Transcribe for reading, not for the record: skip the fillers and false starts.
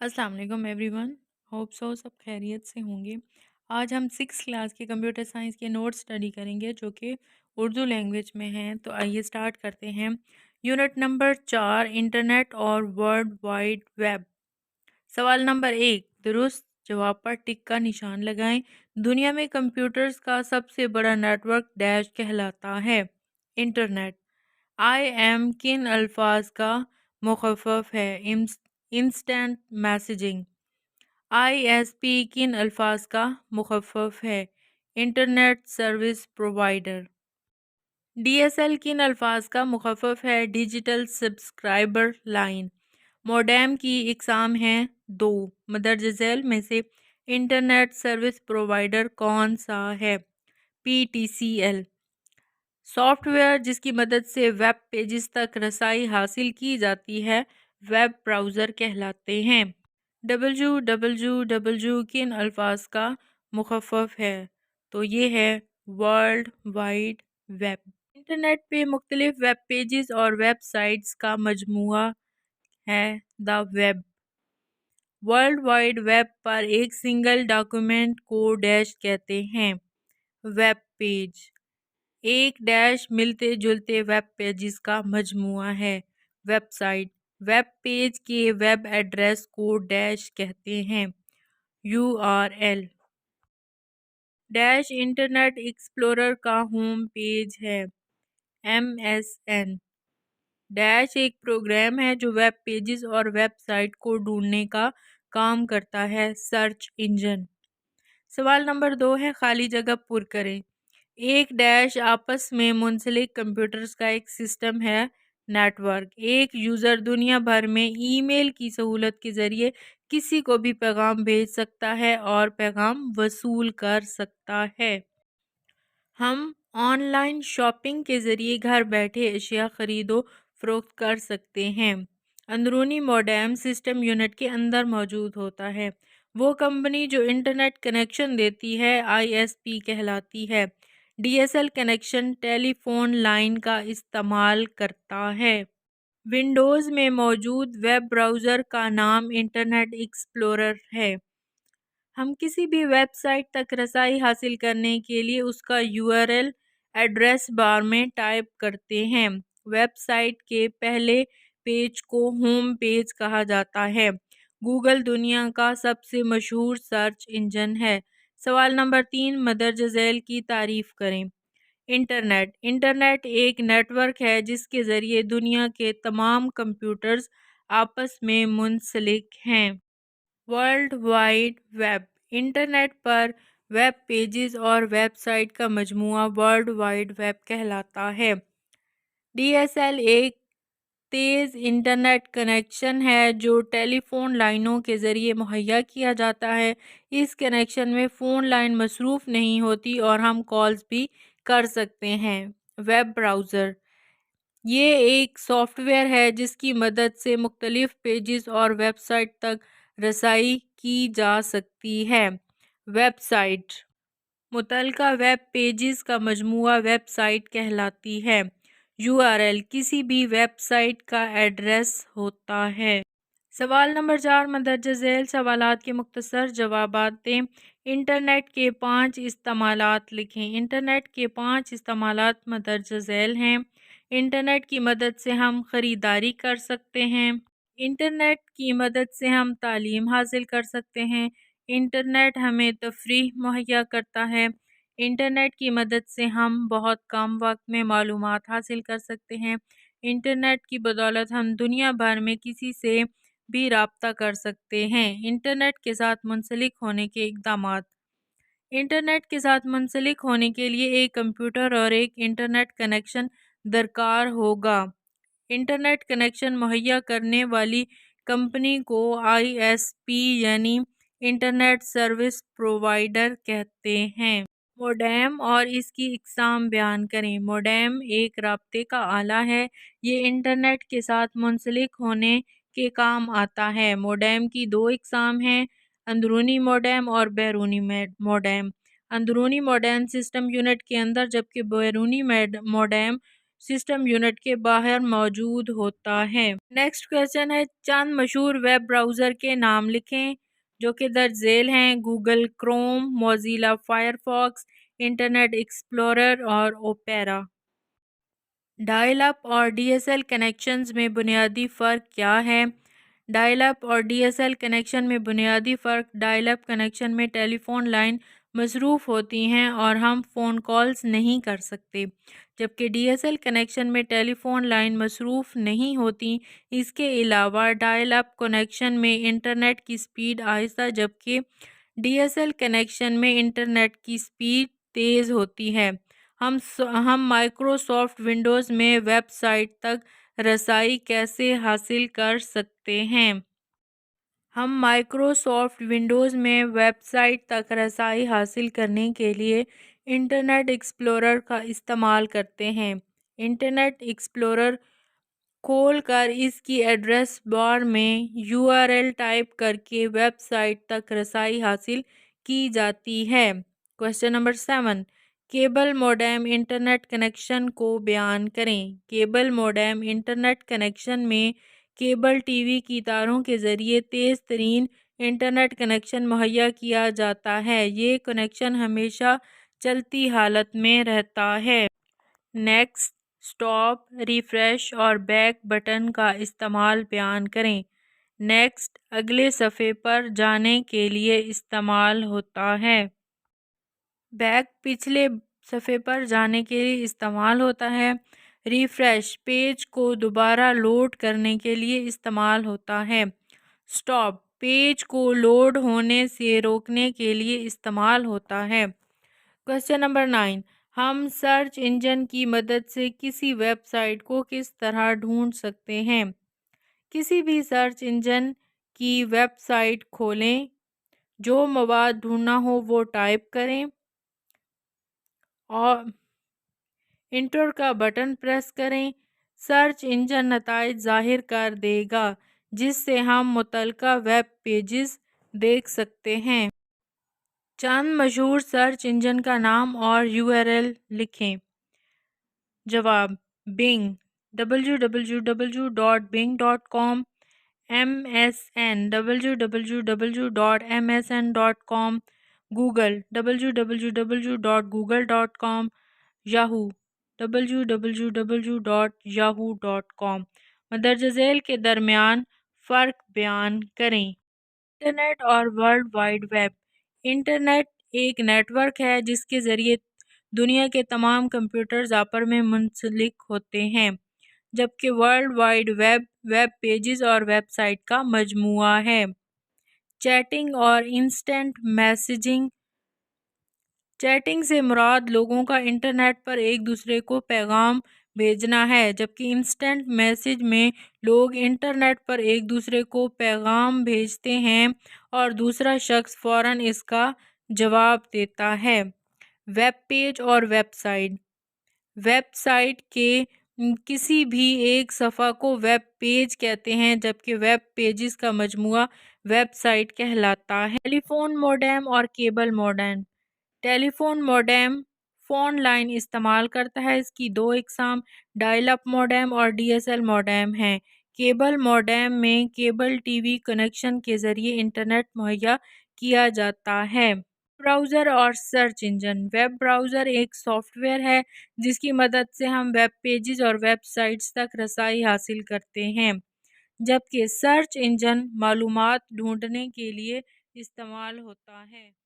अस्सलाम वालेकुम everyone. Hope सब खैरियत से होंगे। आज हम 6 क्लास के कंप्यूटर साइंस के नोट्स स्टडी करेंगे जो कि उर्दू लैंग्वेज में हैं। तो आइए स्टार्ट करते हैं। यूनिट नंबर 4, इंटरनेट और वर्ल्ड वाइड वेब। सवाल नंबर 1, दुरुस्त जवाब पर टिक का निशान लगाएं। दुनिया में कंप्यूटर्स का सबसे बड़ा नेटवर्क डैश कहलाता है। इंटरनेट। आई एम किन अल्फाज का मुखफ़फ़ है। Instant messaging. ISP किन अल्फाज का मुखफ़फ़ है। Internet service provider. DSL किन अल्फाज का मुखफ़फ़ है। Digital subscriber line. मोडेम की इकसाम हैं दो। मदरज झैल में से इंटरनेट सर्विस प्रोवाइडर कौन सा है। PTCL। सॉफ्टवेयर जिसकी मदद से वेब पेजेस तक रसाई हासिल की जाती है वेब ब्राउज़र कहलाते हैं। www किन अल्फाज का मुखफ़फ़ है। तो ये है वर्ल्ड वाइड वेब। इंटरनेट पे मुख्तलिफ वेब पेजेस और वेबसाइट्स का मजमूआ है the web. World wide web पर एक सिंगल डॉक्यूमेंट को डैश कहते हैं। वेब पेज एक डैश मिलते जुलते वेब पेजेस का मजमूआ है। वेबसाइट वेब पेज के वेब एड्रेस को डैश कहते हैं। URL डैश इंटरनेट एक्सप्लोरर का होम पेज है। MSN डैश एक प्रोग्राम है जो वेब पेजेस और वेबसाइट को ढूंढने का काम करता है। Search engine. सवाल नंबर 2 है, खाली जगह पुर करें। एक डैश आपस में मुंसलिक कंप्यूटर्स का एक सिस्टम है। नेटवर्क एक यूज़र दुनिया भर में ईमेल की सहूलत के ज़रिए किसी को भी पैगाम भेज सकता है और पैगाम वसूल कर सकता है। हम ऑनलाइन शॉपिंग के ज़रिए घर बैठे अशिया ख़रीदो फरोख्त कर सकते हैं। अंदरूनी मोडेम सिस्टम यूनिट के अंदर मौजूद होता है। वो कंपनी जो इंटरनेट कनेक्शन देती है ISP कहलाती है। DSL कनेक्शन टेलीफोन लाइन का इस्तेमाल करता है। विंडोज़ में मौजूद वेब ब्राउज़र का नाम इंटरनेट एक्सप्लोरर है। हम किसी भी वेबसाइट तक रसाई हासिल करने के लिए उसका URL एड्रेस बार में टाइप करते हैं। वेबसाइट के पहले पेज को होम पेज कहा जाता है। गूगल दुनिया का सबसे मशहूर सर्च इंजन है। सवाल नंबर 3, मदरज झैल की तारीफ करें। इंटरनेट इंटरनेट एक नेटवर्क है जिसके ज़रिए दुनिया के तमाम कंप्यूटर्स आपस में मुंसलिक हैं। वर्ल्ड वाइड वेब इंटरनेट पर वेब पेजेस और वेबसाइट का मजमूआ वर्ल्ड वाइड वेब कहलाता है। DSL एक तेज़ इंटरनेट कनेक्शन है जो टेलीफोन लाइनों के ज़रिए मुहैया किया जाता है। इस कनेक्शन में फ़ोन लाइन मसरूफ़ नहीं होती और हम कॉल्स भी कर सकते हैं। वेब ब्राउज़र ये एक सॉफ्टवेयर है जिसकी मदद से मुख्तलिफ पेजेस और वेबसाइट तक रसाई की जा सकती है। वेबसाइट मुतलका वेब पेजेस का मजमूआ वेबसाइट कहलाती है। URL किसी भी वेबसाइट का एड्रेस होता है। सवाल नंबर 4, मदरज झैल सवालात के मुख्तसर जवाबात दें। इंटरनेट के 5 इस्तेमालात लिखें। इंटरनेट के 5 इस्तेमालात मदरज झैल हैं। इंटरनेट की मदद से हम ख़रीदारी कर सकते हैं। इंटरनेट की मदद से हम तालीम हासिल कर सकते हैं। इंटरनेट हमें तफरीह मुहैया करता है। इंटरनेट की मदद से हम बहुत कम वक्त में मालूमात हासिल कर सकते हैं। इंटरनेट की बदौलत हम दुनिया भर में किसी से भी राब्ता कर सकते हैं। इंटरनेट के साथ मुंसलिक होने के इक़दामात। इंटरनेट के साथ मुंसलिक होने के लिए एक कंप्यूटर और एक इंटरनेट कनेक्शन दरकार होगा। इंटरनेट कनेक्शन मुहैया करने वाली कंपनी को ISP यानी इंटरनेट सर्विस प्रोवाइडर कहते हैं। मोडेम और इसकी इकसाम बयान करें। मोडेम एक राब्ते का आला है। ये इंटरनेट के साथ मुंसलिक होने के काम आता है। मोडेम की दो इकसाम हैं, अंदरूनी मोडेम और बैरूनी मोडेम। अंदरूनी मोडेम सिस्टम यूनिट के अंदर जबकि बैरूनी मोडेम سسٹم یونٹ کے باہر موجود ہوتا ہے۔ نیکسٹ کویسچن ہے چند مشہور ویب براؤزر کے نام لکھیں جو کہ درج ذیل ہیں: Google Chrome, Mozilla Firefox, Internet Explorer اور اوپیرا۔ ڈائل اپ اور ڈی ایس ایل کنیکشنز میں بنیادی فرق کیا ہے؟ ڈائل اپ اور ڈی ایس ایل کنیکشن میں بنیادی فرق: ڈائل اپ کنیکشن میں ٹیلی فون لائن مصروف ہوتی ہیں اور ہم فون کالز نہیں کر سکتے، جبکہ ڈی ایس ایل کنیکشن میں ٹیلی فون لائن مصروف نہیں ہوتی۔ اس کے علاوہ ڈائل اپ کنیکشن میں انٹرنیٹ کی سپیڈ آہستہ، جبکہ ڈی ایس ایل کنیکشن میں انٹرنیٹ کی سپیڈ تیز ہوتی ہے۔ ہم مائکروسافٹ ونڈوز میں ویب سائٹ تک رسائی کیسے حاصل کر سکتے ہیں؟ ہم مائکروسافٹ ونڈوز میں ویب سائٹ تک رسائی حاصل کرنے کے لیے انٹرنیٹ ایکسپلورر کا استعمال کرتے ہیں۔ انٹرنیٹ ایکسپلورر کھول کر اس کی ایڈریس بار میں URL ٹائپ کرکے ویب سائٹ تک رسائی حاصل کی جاتی ہے۔ Question number 7، cable modem internet connection کو بیان کریں۔ کیبل موڈیم انٹرنیٹ کنیکشن میں کیبل ٹی وی کی تاروں کے ذریعے تیز ترین انٹرنیٹ کنیکشن مہیا کیا جاتا ہے۔ یہ کنیکشن ہمیشہ چلتی حالت میں رہتا ہے۔ نیکسٹ، اسٹاپ، ریفریش اور بیک بٹن کا استعمال بیان کریں۔ نیکسٹ اگلے صفحے پر جانے کے لیے استعمال ہوتا ہے۔ بیک پچھلے صفحے پر جانے کے لیے استعمال ہوتا ہے۔ ریفریش پیج کو دوبارہ لوڈ کرنے کے لیے استعمال ہوتا ہے۔ اسٹاپ پیج کو لوڈ ہونے سے روکنے کے لیے استعمال ہوتا ہے۔ کویسچن نمبر 9، ہم سرچ انجن کی مدد سے کسی ویب سائٹ کو کس طرح ڈھونڈ سکتے ہیں؟ کسی بھی سرچ انجن کی ویب سائٹ کھولیں، جو مواد ڈھونڈنا ہو وہ ٹائپ کریں اور انٹر کا بٹن پریس کریں۔ سرچ انجن نتائج ظاہر کر دے گا جس سے ہم متعلقہ ویب پیجز دیکھ سکتے ہیں۔ چند مشہور سرچ انجن کا نام اور URL لکھیں۔ جواب: بنگ www.bing.com، MSN www.msn.com، Google www.google.com، Yahoo www.yahoo.com۔ مندرجہ ذیل کے درمیان فرق بیان کریں۔ انٹرنیٹ اور ورلڈ وائڈ ویب۔ انٹرنیٹ ایک نیٹ ورک ہے جس کے ذریعے دنیا کے تمام کمپیوٹرز آپس میں منسلک ہوتے ہیں، جبکہ world wide web web pages اور ویب سائٹ کا مجموعہ ہے۔ چیٹنگ اور انسٹنٹ میسیجنگ۔ چیٹنگ سے مراد لوگوں کا انٹرنیٹ پر ایک دوسرے کو پیغام بھیجنا ہے، جبکہ انسٹنٹ میسیج میں لوگ انٹرنیٹ پر ایک دوسرے کو پیغام بھیجتے ہیں اور دوسرا شخص فوراً اس کا جواب دیتا ہے۔ ویب پیج اور ویب سائٹ۔ ویب سائٹ کے کسی بھی ایک صفحہ کو ویب پیج کہتے ہیں، جبکہ ویب پیجز کا مجموعہ ویب سائٹ کہلاتا ہے۔ ٹیلی فون موڈیم اور کیبل موڈیم۔ ٹیلی فون موڈیم فون لائن استعمال کرتا ہے۔ اس کی دو اقسام ڈائل اپ موڈیم اور ڈی ایس ایل موڈیم ہیں۔ کیبل موڈیم میں کیبل ٹی وی کنیکشن کے ذریعے انٹرنیٹ مہیا کیا جاتا ہے۔ ویب براؤزر اور سرچ انجن۔ ویب براؤزر ایک سافٹ ویئر ہے جس کی مدد سے ہم ویب پیجز اور ویب سائٹس تک رسائی حاصل کرتے ہیں، جبکہ سرچ انجن معلومات ڈھونڈنے کے لیے استعمال ہوتا ہے۔